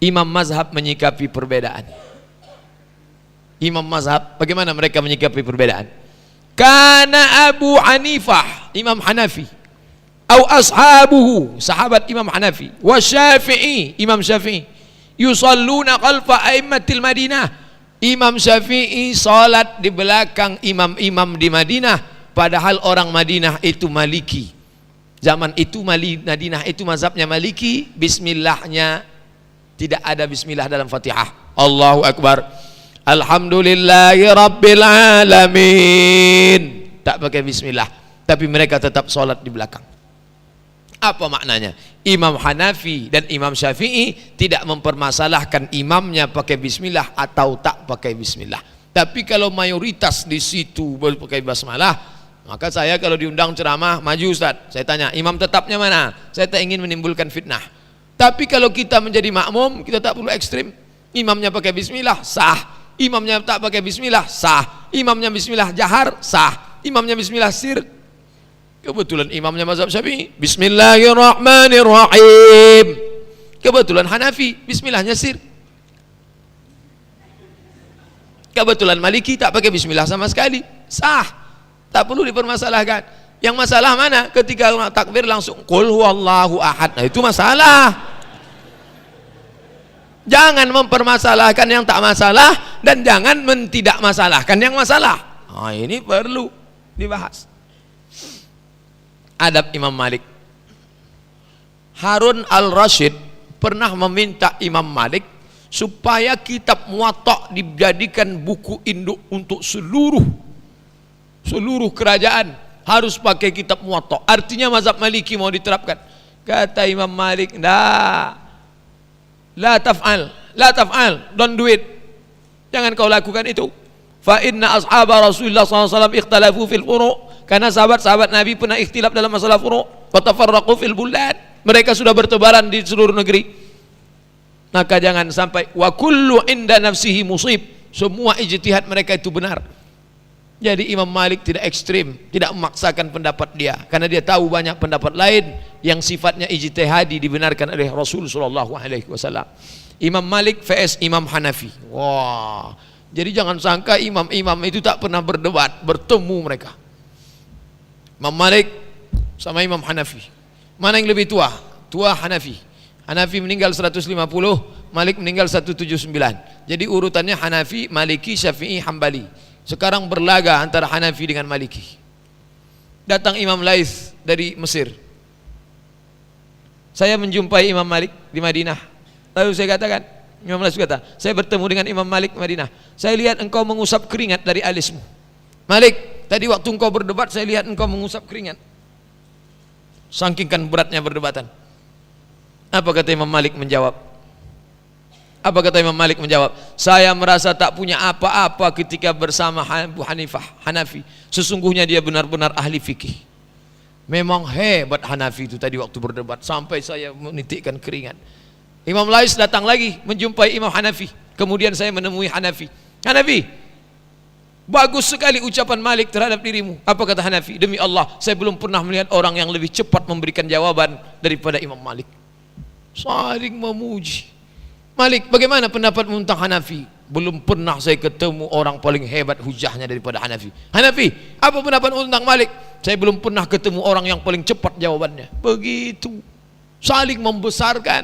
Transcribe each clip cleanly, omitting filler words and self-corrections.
Imam mazhab menyikapi perbedaan. Imam mazhab bagaimana mereka menyikapi perbedaan? Kana Abu Hanifah, Imam Hanafi, atau ashabuhu, sahabat Imam Hanafi, wa Syafi'i, Imam Syafi'i, yusalluna khalfa a'immatil Madinah. Imam Syafi'i salat di belakang imam-imam di Madinah, padahal orang Madinah itu Maliki. Zaman itu Madinah itu mazhabnya Maliki, bismillahnya tidak ada bismillah dalam Fatihah. Allahu Akbar, alhamdulillahi rabbil alamin, tak pakai bismillah, tapi mereka tetap sholat di belakang. Apa maknanya? Imam Hanafi dan Imam Syafi'i tidak mempermasalahkan imamnya pakai bismillah atau tak pakai bismillah. Tapi kalau mayoritas di situ pakai basmalah, maka saya kalau diundang ceramah maju Ustaz, saya tanya imam tetapnya mana? Saya tak ingin menimbulkan fitnah. Tapi kalau kita menjadi makmum, kita tak perlu ekstrim. Imamnya pakai bismillah, sah. Imamnya tak pakai bismillah, sah. Imamnya bismillah jahar, sah. Imamnya bismillah sir. Kebetulan imamnya mazhab Syafi'i, bismillahirrahmanirrahim. Kebetulan Hanafi, bismillahnya sir. Kebetulan Maliki tak pakai bismillah sama sekali, sah. Tak perlu dipermasalahkan. Yang masalah mana? Ketika takbir langsung qul huwallahu ahad. Nah, itu masalah. Jangan mempermasalahkan yang tak masalah dan jangan tidak masalahkan yang masalah. Nah, ini perlu dibahas. Adab Imam Malik. Harun al-Rashid pernah meminta Imam Malik supaya kitab Muwatta dijadikan buku induk untuk seluruh kerajaan, harus pakai kitab Muwatta. Artinya mazhab Maliki mau diterapkan. Kata Imam Malik, la taf'al, don't do it. Jangan kau lakukan itu. Fa inna ashaba Rasulullah SAW ikhtalafu fil furu'. Karena sahabat-sahabat Nabi pernah ikhtilaf dalam masalah furu'. Wa tafarraqu fil bulad. Mereka sudah bertebaran di seluruh negeri. Maka jangan sampai wa kullu inda nafsihi musib. Semua ijtihad mereka itu benar. Jadi Imam Malik tidak ekstrim, tidak memaksakan pendapat dia, karena dia tahu banyak pendapat lain yang sifatnya ijtihadi dibenarkan oleh Rasul sallallahu alaihi wasallam. Imam Malik vs Imam Hanafi. Wah. Jadi jangan sangka imam-imam itu tak pernah berdebat, bertemu mereka. Imam Malik sama Imam Hanafi. Mana yang lebih tua? Tua Hanafi. Hanafi meninggal 150, Malik meninggal 179. Jadi urutannya Hanafi, Maliki, Syafi'i, Hambali. Sekarang berlaga antara Hanafi dengan Maliki. Datang Imam Laits dari Mesir. Saya menjumpai Imam Malik di Madinah. Lalu saya katakan, Imam Laits kata, saya bertemu dengan Imam Malik di Madinah. Saya lihat engkau mengusap keringat dari alismu. Malik, tadi waktu engkau berdebat saya lihat engkau mengusap keringat. Saking kan beratnya perdebatan. Apa kata Imam Malik menjawab? Apa kata Imam Malik menjawab? Saya merasa tak punya apa-apa ketika bersama Abu Hanifah, Hanafi. Sesungguhnya dia benar-benar ahli fikih. Memang hebat Hanafi itu tadi waktu berdebat, sampai saya menitikkan keringat. Imam Laits datang lagi menjumpai Imam Hanafi. Kemudian saya menemui Hanafi. Hanafi, bagus sekali ucapan Malik terhadap dirimu. Apa kata Hanafi? Demi Allah, saya belum pernah melihat orang yang lebih cepat memberikan jawaban daripada Imam Malik. Saling memuji. Malik, bagaimana pendapatmu tentang Hanafi? Belum pernah saya ketemu orang paling hebat hujahnya daripada Hanafi. Hanafi, apa pendapatmu tentang Malik? Saya belum pernah ketemu orang yang paling cepat jawabannya. Begitu, saling membesarkan.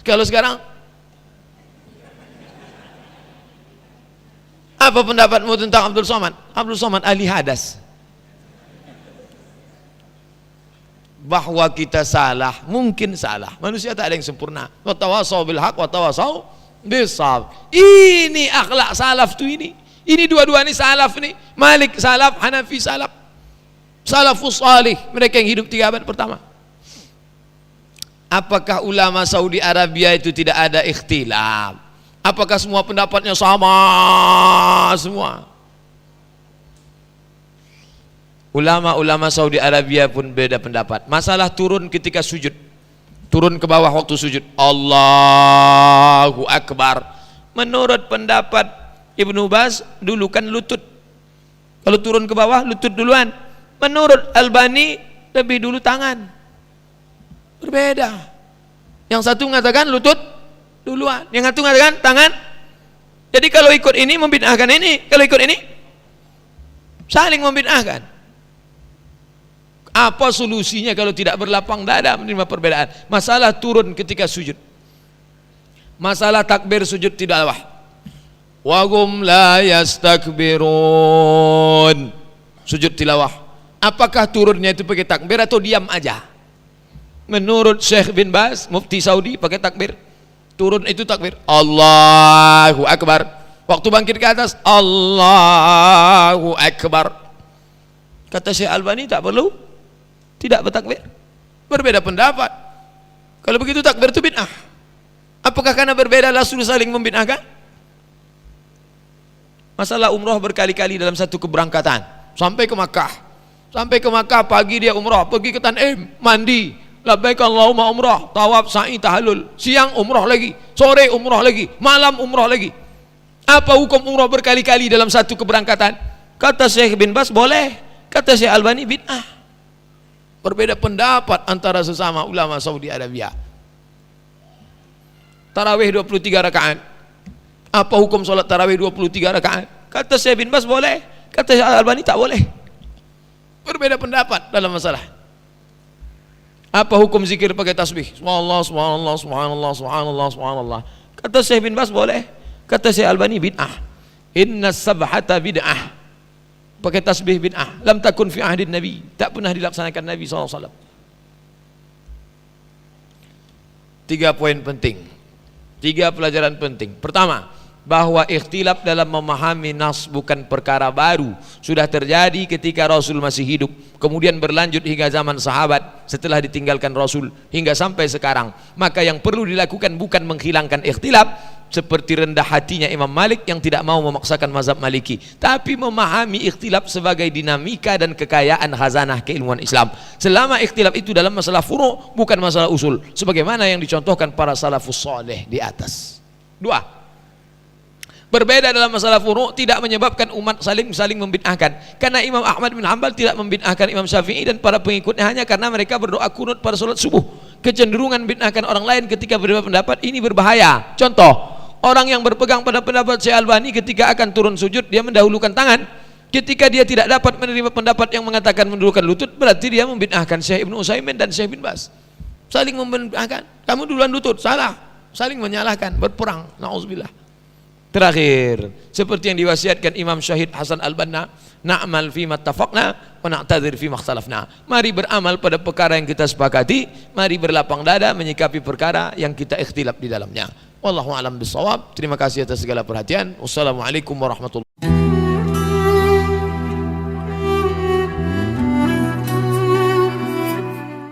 Kalau sekarang, apa pendapatmu tentang Abdul Somad? Abdul Somad ahli hadas. Bahwa kita salah, mungkin salah. Manusia tak ada yang sempurna. Wa tawassaw bil haq wa tawassaw bis sabr. Ini akhlak salaf tu ini. Ini dua-dua ini salaf ni. Malik salaf, Hanafi salaf. Salafus salih, mereka yang hidup 3 abad pertama. Apakah ulama Saudi Arabia itu tidak ada ikhtilaf? Apakah semua pendapatnya sama semua? Ulama-ulama Saudi Arabia pun beda pendapat. Masalah turun ketika sujud, turun ke bawah waktu sujud, Allahu Akbar. Menurut pendapat Ibnu Baz, dulu kan lutut. Kalau turun ke bawah, lutut duluan. Menurut Albani, lebih dulu tangan. Berbeda. Yang satu mengatakan lutut duluan. Yang satu mengatakan tangan. Jadi kalau ikut ini membid'ahkan ini, kalau ikut ini saling membid'ahkan. Apa solusinya kalau tidak berlapang dada menerima perbedaan? Masalah turun ketika sujud. Masalah takbir sujud tilawah. Wahum la yastakbirun. Sujud tilawah. Apakah turunnya itu pakai takbir atau diam aja? Menurut Syekh bin Baz, Mufti Saudi, pakai takbir. Turun itu takbir. Allahu Akbar. Waktu bangkit ke atas, Allahu Akbar. Kata Syekh Albani tak perlu. Tidak bertakbir. Berbeda pendapat. Kalau begitu takbir itu bid'ah. Apakah karena berbeda langsung saling membid'ahkan? Masalah umrah berkali-kali dalam satu keberangkatan. Sampai ke Makkah. Sampai ke Makkah pagi dia umrah, pergi ke Tan'im, mandi, labbaik Allahumma umrah, tawaf, sa'i, tahallul. Siang umrah lagi, sore umrah lagi, malam umrah lagi. Apa hukum umrah berkali-kali dalam satu keberangkatan? Kata Syekh bin Baz boleh, kata Syekh Albani bid'ah. Berbeda pendapat antara sesama ulama Saudi Arabia. Tarawih 23 rakaat. Apa hukum solat tarawih 23 rakaat? Kata Syekh bin Baz boleh, kata Syekh Albani tak boleh. Berbeda pendapat dalam masalah. Apa hukum zikir pakai tasbih? Subhanallah, subhanallah, subhanallah, subhanallah, subhanallah. Kata Syekh bin Baz boleh, kata Syekh Albani bid'ah. Inna sabhata bid'ah. Pakai tasbih bid'ah. Lam takun fi ahdin Nabi. Tak pernah dilaksanakan Nabi SAW. 3 poin penting. 3 pelajaran penting. Pertama, bahwa ikhtilaf dalam memahami nas bukan perkara baru, sudah terjadi ketika Rasul masih hidup, kemudian berlanjut hingga zaman sahabat, setelah ditinggalkan Rasul hingga sampai sekarang. Maka yang perlu dilakukan bukan menghilangkan ikhtilaf seperti rendah hatinya Imam Malik yang tidak mau memaksakan mazhab Maliki, tapi memahami ikhtilaf sebagai dinamika dan kekayaan khazanah keilmuan Islam. Selama ikhtilaf itu dalam masalah furu', bukan masalah usul, sebagaimana yang dicontohkan para salafus saleh di atas. 2. Berbeda dalam masalah furu' tidak menyebabkan umat saling membid'ahkan. Karena Imam Ahmad bin Hanbal tidak membid'ahkan Imam Syafi'i dan para pengikutnya hanya karena mereka berdoa kunut pada salat subuh. Kecenderungan bid'ahkan orang lain ketika berbeda pendapat ini berbahaya. Contoh, orang yang berpegang pada pendapat Syekh Albani ketika akan turun sujud dia mendahulukan tangan. Ketika dia tidak dapat menerima pendapat yang mengatakan mendahulukan lutut, berarti dia membid'ahkan Syekh Ibnu Utsaimin dan Syekh bin Baz. Saling membid'ahkan. Kamu duluan lutut, salah. Saling menyalahkan, berperang. Nauzubillah. Terakhir, seperti yang diwasiatkan Imam Syahid Hasan Al-Banna, na'mal fima tafaqna wa na'tadzir fima ikhtalafna. Mari beramal pada perkara yang kita sepakati, mari berlapang dada menyikapi perkara yang kita ikhtilaf di dalamnya. Wallahu a'lam bishawab. Terima kasih atas segala perhatian. Wassalamualaikum warahmatullahi wabarakatuh.